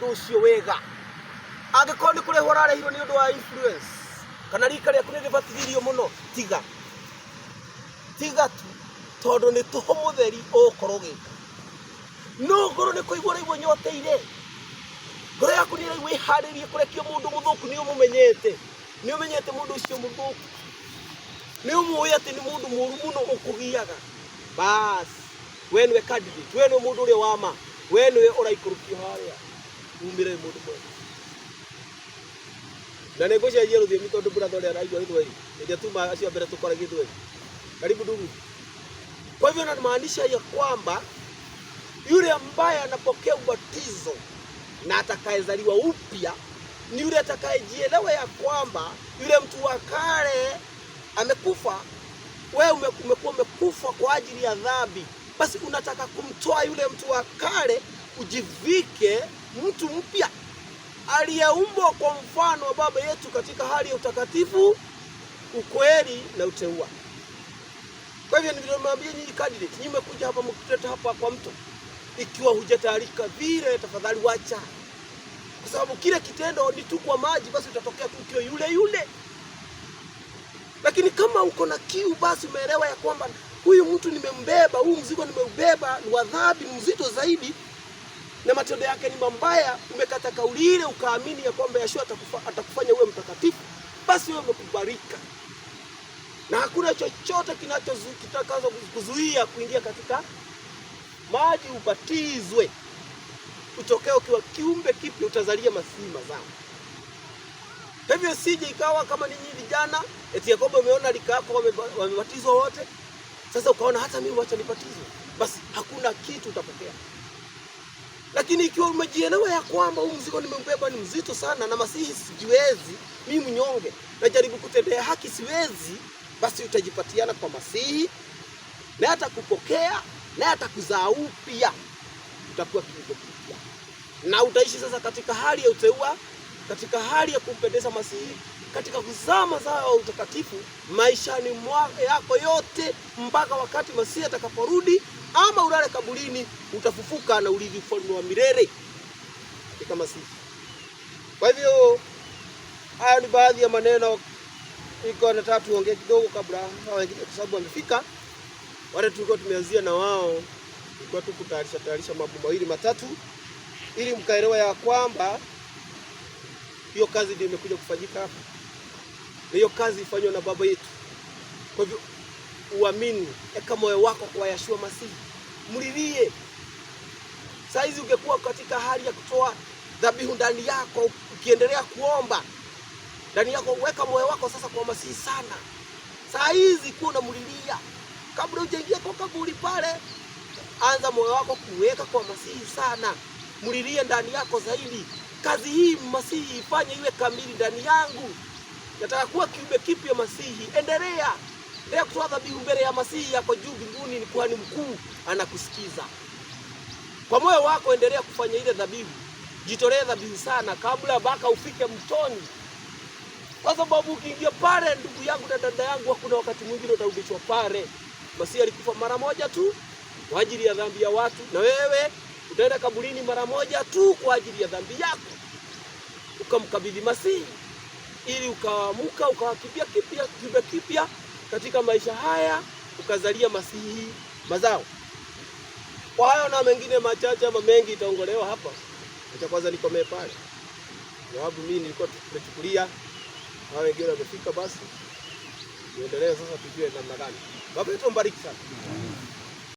mundu ucio wega angikoni kure horare hiro ni undu wa influence kana rika ria kuri ribatithirio muno tiga tu tondu ni toho mutheri ukoroge no ngoro ni kuigura igwo nyoteire ngoro yaku ni iraigwa iharirie kurekio mundu muthuku ni umumenyete mundu ucio muthuku ni umuwi ati ni mundu muru muno ukugiaga bas we niwe candidate we ni mundu uri wama we niwe uraikũrũkio haria umire mundu mwega na nego cia yero thimi tondu brother ria araigwa githweri ndio tuma acio mbere tukore githweri karibu ndugu. Kwa hivyo inamaanisha ya kwamba yule ambaye anapokea ubatizo na atakayezaliwa upya ni yule atakayejielewa ya kwamba yule mtu wa kale amekufa. Wewe umekuwa umekufa kwa ajili ya dhambi, basi unataka kumtoa yule mtu wa kale ujivike mtu mpya aliyeumbwa kwa mfano wa baba yetu katika hali ya utakatifu, ukweli na uteua. Kwa hivyo nimwambia nyinyi candidate, nyinyi mmekuja hapa mkuteta hapa kwa mto, ikiwa hujataalika vile tafadhali wacha. Kwa sababu kile kitendo ni tu kwa maji, basi utatokea tukio yule. Lakini kama uko na kiu, basi umeelewa ya kwamba huyu mtu nimembeba, huu mzigo nimeubeba ni wa dhambi mzito zaidi na matendo yake ni mabaya, umekata kauli ile ukaamini ya kwamba Yeshua atakufanya uwe mtakatifu, basi wewe umekubalika. Na hakuna chochote kinachotakaza kuzuia kuingia katika maji ubatizwe. Utokee ukiwa kiumbe kipya, utazalia masihi mazao. Hivyo sije ikawa kama ninyi vijana eti Yakobo umeona lika yako wamebatizwa wote, sasa ukaona hata mimi wacha nibatizwe, basi hakuna kitu utapokea. Lakini ikiwa umejielewa ya kwamba huu mzigo nimembeba ni mzito sana na masihi sijiwezi, mimi mnyonge, najaribu kutendea haki siwezi, basi utajipatiana kwa masihi na atakupokea na atakuzaa upya, utakuwa kiumbe kipya na utaishi sasa katika hali ya uteua, katika hali ya kumpendeza masihi, katika kuzaa mazao ya utakatifu maishani yako yote mpaka wakati masihi atakaporudi, ama ulale kaburini utafufuka na urithi ufalme wa milele katika masihi. Kwa hivyo haya ni baadhi ya maneno iko nataka tuongee kidogo kabla hao wengine, kwa sababu wamefika. Wale tulikuwa tumeanzia na wao, tulikuwa tukutayarisha mambo mawili matatu ili mkaelewa ya kwamba hiyo kazi ndio imekuja kufanyika hapa. Hiyo kazi ifanywa na baba yetu. Kwa hivyo uamini, eka moyo wako kwa Yeshua Masihi. Mlilie. Saa hizi ungekuwa katika hali ya kutoa dhabihu ndani yako, ukiendelea kuomba ndani yako, weka moyo wako sasa kwa Masihi sana. Saa hizi kuna mlilia. Kabla hujaingia kwa kaburi pale, anza moyo wako kuweka kwa Masihi sana. Mlilie ndani yako zaidi. Kazi hii Masihi ifanye iwe kamili ndani yangu. Nataka kuwa kiumbe kipya Masihi. Endelea kutoa dhabihu mbele ya Masihi yako juu mbinguni, ni kuhani mkuu anakusikiza. Kwa moyo wako endelea kufanya ile dhabihu. Jitolee dhabihu sana kabla baka ufike mtoni. Kwa sababu ukiingia pale, ndugu yangu na dada yangu, hakuna wakati mwingine utarudishwa pale. Masihi alikufa mara moja tu kwa ajili ya dhambi ya watu, na wewe utaenda kaburini mara moja tu kwa ajili ya dhambi yako. Ukamkabidhi Masihi ili ukaamuka ukawakimbia kiumbe kipya katika maisha haya, ukazalia Masihi mazao. Kwa hayo na mengine machache ama mengi itaongolewa hapa. Acha kwanza nikomee pale. Sababu mimi nilikuwa tumechukulia hao wengine wamefika, basi tuendelee sasa tujue namna gani. Baba yetu mbariki sana.